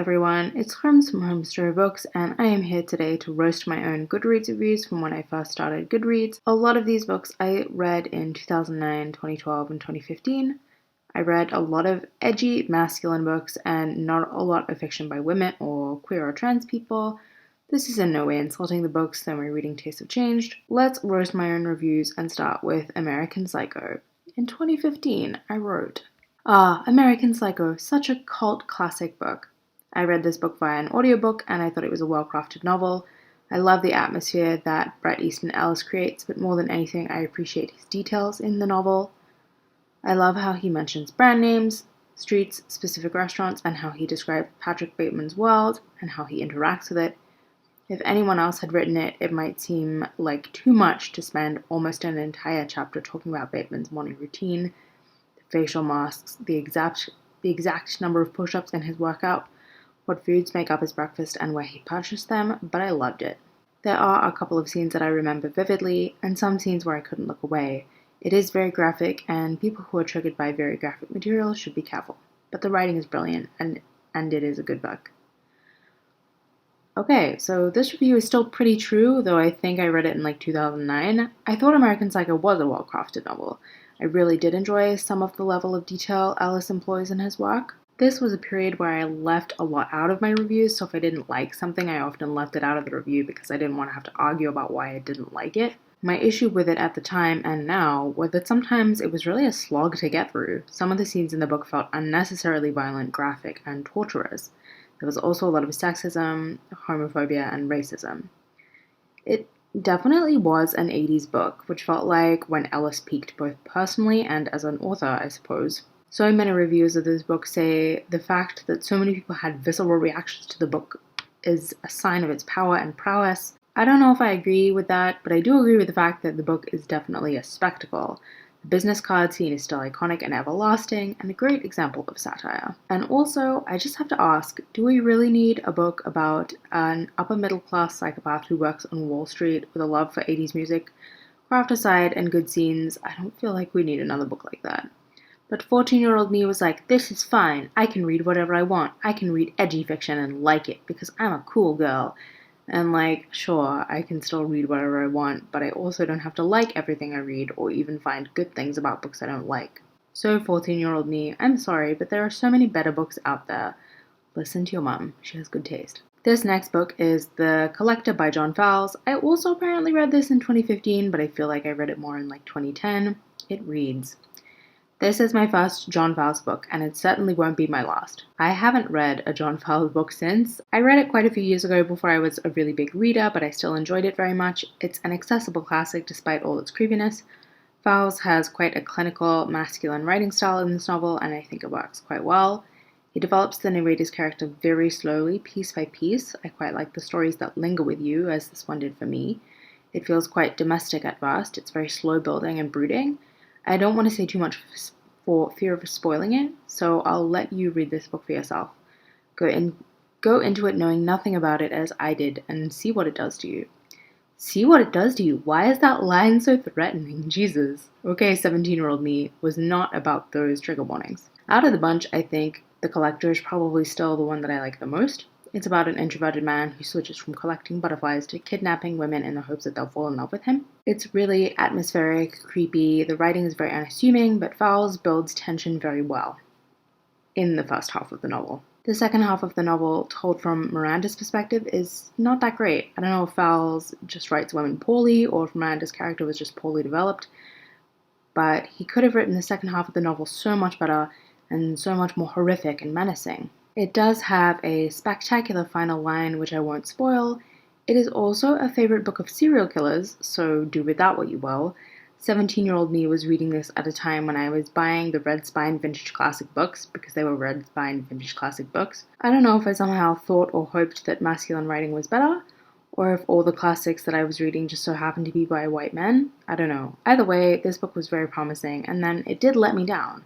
everyone, it's Holmes from Storybooks, and I am here today to roast my own Goodreads reviews from when I first started Goodreads. A lot of these books I read in 2009, 2012, and 2015. I read a lot of edgy, masculine books and not a lot of fiction by women or queer or trans people. This is in no way insulting the books, though my reading tastes have changed. Let's roast my own reviews and start with American Psycho. In 2015, I wrote, American Psycho, such a cult classic book. I read this book via an audiobook and I thought it was a well-crafted novel. I love the atmosphere that Easton Ellis creates, but more than anything, I appreciate his details in the novel. I love how he mentions brand names, streets, specific restaurants, and how he describes Patrick Bateman's world and how he interacts with it. If anyone else had written it, it might seem like too much to spend almost an entire chapter talking about Bateman's morning routine, the facial masks, the exact number of push-ups in his workout, what foods make up his breakfast, and where he purchased them, but I loved it. There are a couple of scenes that I remember vividly, and some scenes where I couldn't look away. It is very graphic, and people who are triggered by very graphic material should be careful. But the writing is brilliant, and it is a good book. Okay, so this review is still pretty true, though I think I read it in 2009. I thought American Psycho was a well-crafted novel. I really did enjoy some of the level of detail Ellis employs in his work. This was a period where I left a lot out of my reviews, so if I didn't like something, I often left it out of the review because I didn't want to have to argue about why I didn't like it. My issue with it at the time and now was that sometimes it was really a slog to get through. Some of the scenes in the book felt unnecessarily violent, graphic, and torturous. There was also a lot of sexism, homophobia, and racism. It definitely was an 80s book, which felt like when Ellis peaked both personally and as an author, I suppose. So many reviews of this book say the fact that so many people had visceral reactions to the book is a sign of its power and prowess. I don't know if I agree with that, but I do agree with the fact that the book is definitely a spectacle. The business card scene is still iconic and everlasting, and a great example of satire. And also, I just have to ask, do we really need a book about an upper-middle-class psychopath who works on Wall Street with a love for 80s music? Craft aside and good scenes, I don't feel like we need another book like that. But 14-year-old me was like, this is fine, I can read whatever I want, I can read edgy fiction and like it, because I'm a cool girl. And sure, I can still read whatever I want, but I also don't have to like everything I read or even find good things about books I don't like. So 14-year-old me, I'm sorry, but there are so many better books out there. Listen to your mom, she has good taste. This next book is The Collector by John Fowles. I also apparently read this in 2015, but I feel like I read it more in 2010. It reads, this is my first John Fowles book, and it certainly won't be my last. I haven't read a John Fowles book since. I read it quite a few years ago before I was a really big reader, but I still enjoyed it very much. It's an accessible classic despite all its creepiness. Fowles has quite a clinical, masculine writing style in this novel, and I think it works quite well. He develops the narrator's character very slowly, piece by piece. I quite like the stories that linger with you, as this one did for me. It feels quite domestic at first. It's very slow building and brooding. I don't want to say too much for fear of spoiling it, so I'll let you read this book for yourself. Go into it knowing nothing about it as I did, and see what it does to you. See what it does to you? Why is that line so threatening? Jesus. Okay, 17-year-old me was not about those trigger warnings. Out of the bunch, I think The Collector is probably still the one that I like the most. It's about an introverted man who switches from collecting butterflies to kidnapping women in the hopes that they'll fall in love with him. It's really atmospheric, creepy, the writing is very unassuming, but Fowles builds tension very well in the first half of the novel. The second half of the novel, told from Miranda's perspective, is not that great. I don't know if Fowles just writes women poorly or if Miranda's character was just poorly developed, but he could have written the second half of the novel so much better and so much more horrific and menacing. It does have a spectacular final line, which I won't spoil. It is also a favorite book of serial killers, so do with that what you will. 17-year-old me was reading this at a time when I was buying the Red Spine Vintage Classic books, because they were Red Spine Vintage Classic books. I don't know if I somehow thought or hoped that masculine writing was better, or if all the classics that I was reading just so happened to be by white men. I don't know. Either way, this book was very promising, and then it did let me down.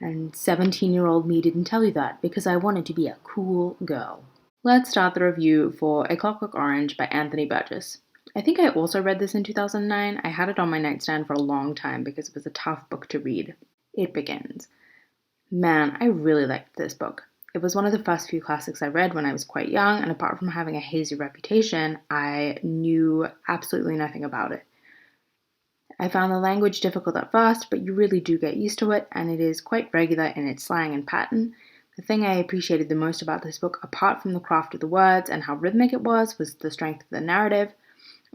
And 17-year-old me didn't tell you that, because I wanted to be a cool girl. Let's start the review for A Clockwork Orange by Anthony Burgess. I think I also read this in 2009. I had it on my nightstand for a long time because it was a tough book to read. It begins. Man, I really liked this book. It was one of the first few classics I read when I was quite young, and apart from having a hazy reputation, I knew absolutely nothing about it. I found the language difficult at first, but you really do get used to it, and it is quite regular in its slang and pattern. The thing I appreciated the most about this book, apart from the craft of the words and how rhythmic it was the strength of the narrative.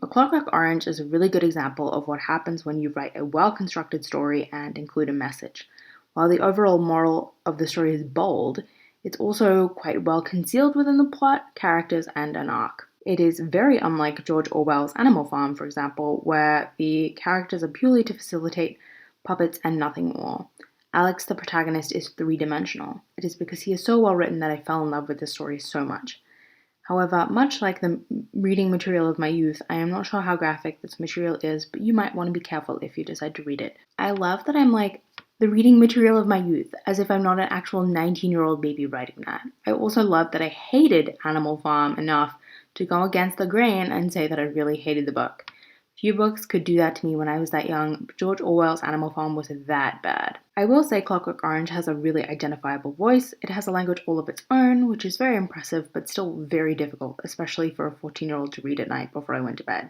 A Clockwork Orange is a really good example of what happens when you write a well-constructed story and include a message. While the overall moral of the story is bold, it's also quite well concealed within the plot, characters, and an arc. It is very unlike George Orwell's Animal Farm, for example, where the characters are purely to facilitate puppets and nothing more. Alex, the protagonist, is three-dimensional. It is because he is so well written that I fell in love with the story so much. However, much like the reading material of my youth, I am not sure how graphic this material is, but you might want to be careful if you decide to read it. I love that I'm like the reading material of my youth, as if I'm not an actual 19-year-old baby writing that. I also love that I hated Animal Farm enough to go against the grain and say that I really hated the book. Few books could do that to me when I was that young, but George Orwell's Animal Farm was that bad. I will say Clockwork Orange has a really identifiable voice. It has a language all of its own, which is very impressive, but still very difficult, especially for a 14-year-old to read at night before I went to bed.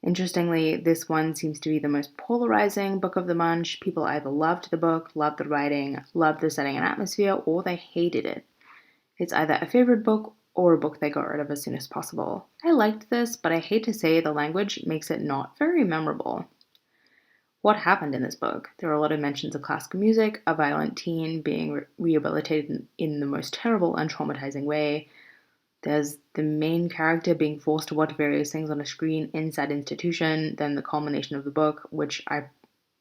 Interestingly, this one seems to be the most polarizing book of the bunch. People either loved the book, loved the writing, loved the setting and atmosphere, or they hated it. It's either a favorite book or a book they got rid of as soon as possible. I liked this, but I hate to say the language makes it not very memorable. What happened in this book? There are a lot of mentions of classical music, a violent teen being rehabilitated in the most terrible and traumatizing way. There's the main character being forced to watch various things on a screen in said institution, then the culmination of the book, which I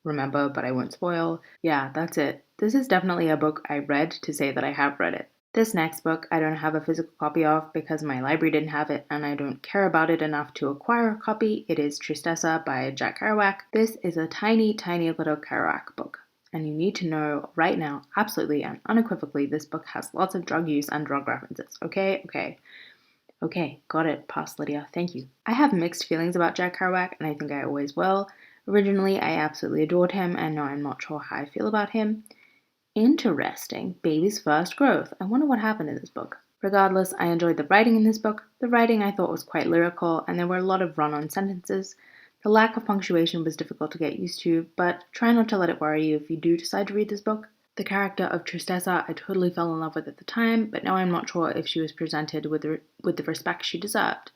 remember but I won't spoil. Yeah, that's it. This is definitely a book I read to say that I have read it. This next book I don't have a physical copy of because my library didn't have it and I don't care about it enough to acquire a copy. It is Tristessa by Jack Kerouac. This is a tiny, tiny little Kerouac book. And you need to know right now, absolutely and unequivocally, this book has lots of drug use and drug references. Okay, got it. Pass, Lydia. Thank you. I have mixed feelings about Jack Kerouac, and I think I always will. Originally, I absolutely adored him, and now I'm not sure how I feel about him. Interesting. Baby's first growth. I wonder what happened in this book. Regardless, I enjoyed the writing in this book. The writing I thought was quite lyrical, and there were a lot of run-on sentences. The lack of punctuation was difficult to get used to, but try not to let it worry you if you do decide to read this book. The character of Tristessa I totally fell in love with at the time, but now I'm not sure if she was presented with the respect she deserved.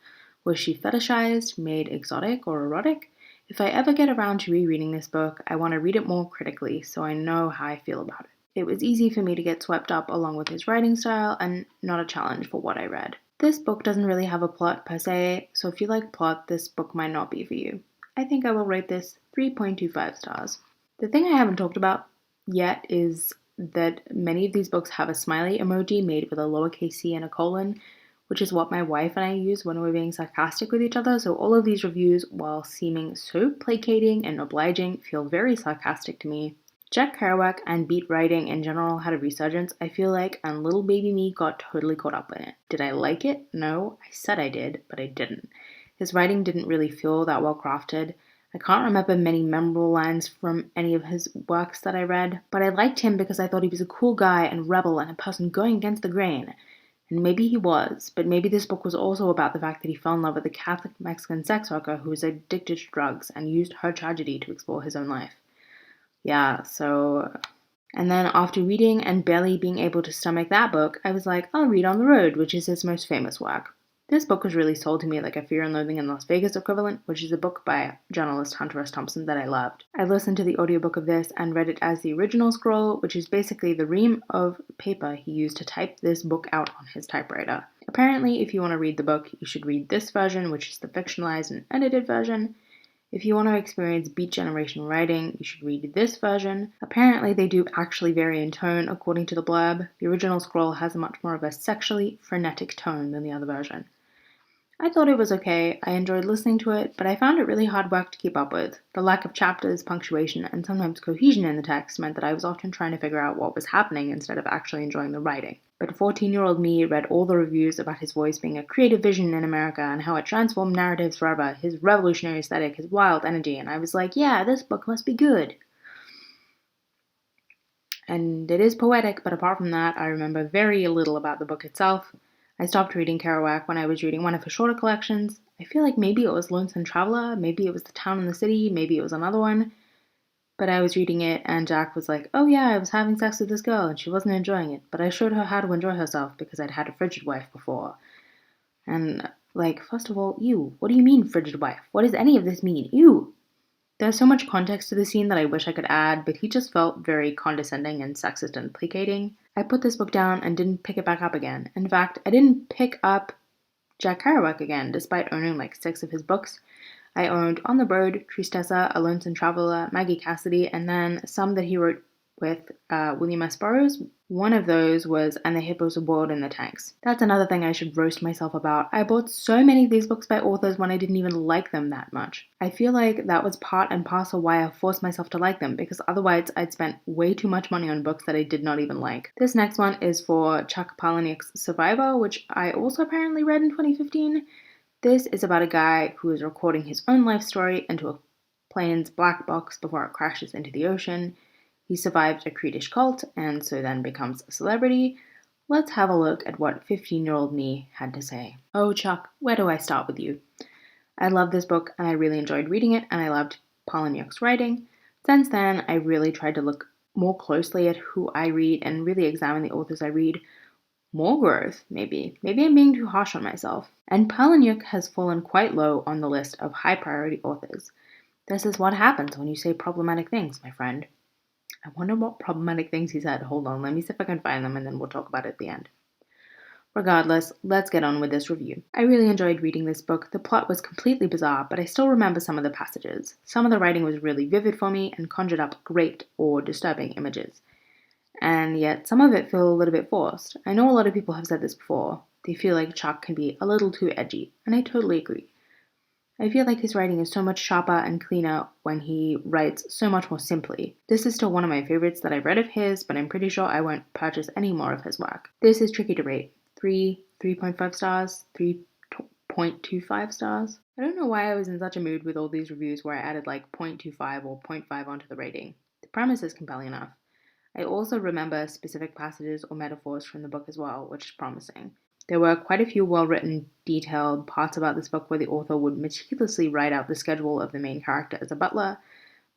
Was she fetishized, made exotic or erotic? If I ever get around to rereading this book, I want to read it more critically so I know how I feel about it. It was easy for me to get swept up along with his writing style and not a challenge for what I read. This book doesn't really have a plot per se, so if you like plot, this book might not be for you. I think I will rate this 3.25 stars. The thing I haven't talked about yet is that many of these books have a smiley emoji made with a lowercase c and a colon, which is what my wife and I use when we're being sarcastic with each other, so all of these reviews, while seeming so placating and obliging, feel very sarcastic to me. Jack Kerouac and beat writing in general had a resurgence, I feel like, and little baby me got totally caught up in it. Did I like it? No, I said I did, but I didn't. His writing didn't really feel that well crafted. I can't remember many memorable lines from any of his works that I read, but I liked him because I thought he was a cool guy and rebel and a person going against the grain. And maybe he was, but maybe this book was also about the fact that he fell in love with a Catholic Mexican sex worker who was addicted to drugs and used her tragedy to explore his own life. Yeah, so... And then after reading and barely being able to stomach that book, I was like, I'll read On the Road, which is his most famous work. This book was really sold to me like a Fear and Loathing in Las Vegas equivalent, which is a book by journalist Hunter S. Thompson that I loved. I listened to the audiobook of this and read it as the original scroll, which is basically the ream of paper he used to type this book out on his typewriter. Apparently, if you want to read the book, you should read this version, which is the fictionalized and edited version. If you want to experience Beat Generation writing, you should read this version. Apparently, they do actually vary in tone, according to the blurb. The original scroll has much more of a sexually frenetic tone than the other version. I thought it was okay, I enjoyed listening to it, but I found it really hard work to keep up with. The lack of chapters, punctuation, and sometimes cohesion in the text meant that I was often trying to figure out what was happening instead of actually enjoying the writing. But 14-year-old me read all the reviews about his voice being a creative vision in America and how it transformed narratives forever, his revolutionary aesthetic, his wild energy, and I was like, yeah, this book must be good. And it is poetic, but apart from that, I remember very little about the book itself. I stopped reading Kerouac when I was reading one of his shorter collections. I feel like maybe it was Lonesome Traveler, maybe it was The Town and the City, maybe it was another one. But I was reading it, and Jack was like, "Oh yeah, I was having sex with this girl, and she wasn't enjoying it, but I showed her how to enjoy herself because I'd had a frigid wife before." And, like, first of all, ew, what do you mean, frigid wife? What does any of this mean? Ew! There's so much context to the scene that I wish I could add, but he just felt very condescending and sexist and placating. I put this book down and didn't pick it back up again. In fact, I didn't pick up Jack Kerouac again, despite owning like 6 of his books. I owned On the Road, Tristessa, A Lonesome Traveler, Maggie Cassidy, and then some that he wrote with William S. Burroughs. One of those was And the Hippos Were Boiled in the Tanks. That's another thing I should roast myself about. I bought so many of these books by authors when I didn't even like them that much. I feel like that was part and parcel why I forced myself to like them, because otherwise I'd spent way too much money on books that I did not even like. This next one is for Chuck Palahniuk's Survivor, which I also apparently read in 2015. This is about a guy who is recording his own life story into a plane's black box before it crashes into the ocean. He survived a Creedish cult and so then becomes a celebrity. Let's have a look at what 15-year-old me had to say. Oh, Chuck, where do I start with you? I love this book and I really enjoyed reading it, and I loved Palahniuk's writing. Since then, I really tried to look more closely at who I read and really examine the authors I read. More growth, maybe. Maybe I'm being too harsh on myself. And Palahniuk has fallen quite low on the list of high priority authors. This is what happens when you say problematic things, my friend. I wonder what problematic things he said. Hold on, let me see if I can find them and then we'll talk about it at the end. Regardless, let's get on with this review. I really enjoyed reading this book. The plot was completely bizarre, but I still remember some of the passages. Some of the writing was really vivid for me and conjured up great or disturbing images. And yet some of it felt a little bit forced. I know a lot of people have said this before. They feel like Chuck can be a little too edgy, and I totally agree. I feel like his writing is so much sharper and cleaner when he writes so much more simply. This is still one of my favorites that I've read of his, but I'm pretty sure I won't purchase any more of his work. This is tricky to rate. 3.5 stars, 3.25 stars. I don't know why I was in such a mood with all these reviews where I added like 0.25 or 0.5 onto the rating. The premise is compelling enough. I also remember specific passages or metaphors from the book as well, which is promising. There were quite a few well-written, detailed parts about this book where the author would meticulously write out the schedule of the main character as a butler,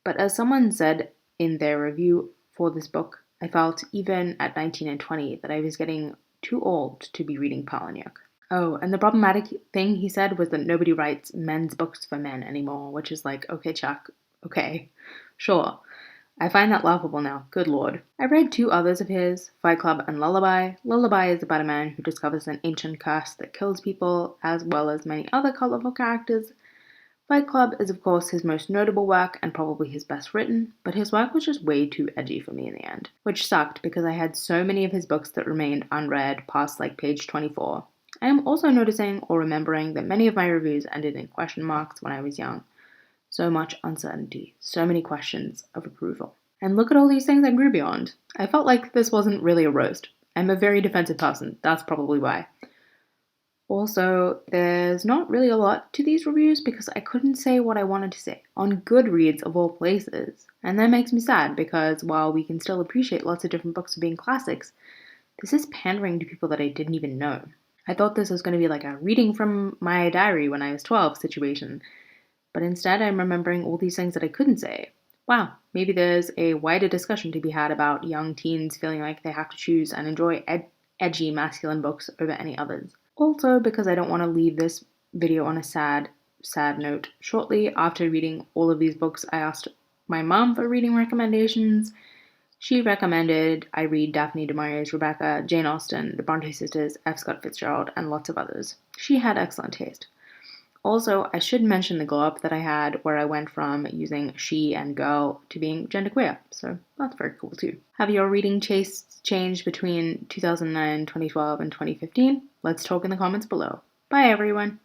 but as someone said in their review for this book, I felt, even at 19 and 20, that I was getting too old to be reading Palahniuk. Oh, and the problematic thing he said was that nobody writes men's books for men anymore, which is like, okay, Chuck, okay, sure. I find that laughable now, good lord. I read 2 others of his, Fight Club and Lullaby. Lullaby is about a man who discovers an ancient curse that kills people, as well as many other colorful characters. Fight Club is of course his most notable work and probably his best written, but his work was just way too edgy for me in the end, which sucked because I had so many of his books that remained unread past like page 24. I am also noticing or remembering that many of my reviews ended in question marks when I was young. So much uncertainty, so many questions of approval. And look at all these things I grew beyond. I felt like this wasn't really a roast. I'm a very defensive person, that's probably why. Also, there's not really a lot to these reviews because I couldn't say what I wanted to say on Goodreads of all places. And that makes me sad because while we can still appreciate lots of different books for being classics, this is pandering to people that I didn't even know. I thought this was going to be like a reading from my diary when I was 12 situation, but instead I'm remembering all these things that I couldn't say. Wow, maybe there's a wider discussion to be had about young teens feeling like they have to choose and enjoy edgy masculine books over any others. Also, because I don't want to leave this video on a sad note, shortly after reading all of these books, I asked my mom for reading recommendations. She recommended I read Daphne du Maurier's Rebecca, Jane Austen, the Bronte sisters, F. Scott Fitzgerald, and lots of others. She had excellent taste. Also, I should mention the glow up that I had where I went from using she and girl to being genderqueer, so that's very cool too. Have your reading tastes changed between 2009, 2012, and 2015? Let's talk in the comments below. Bye everyone!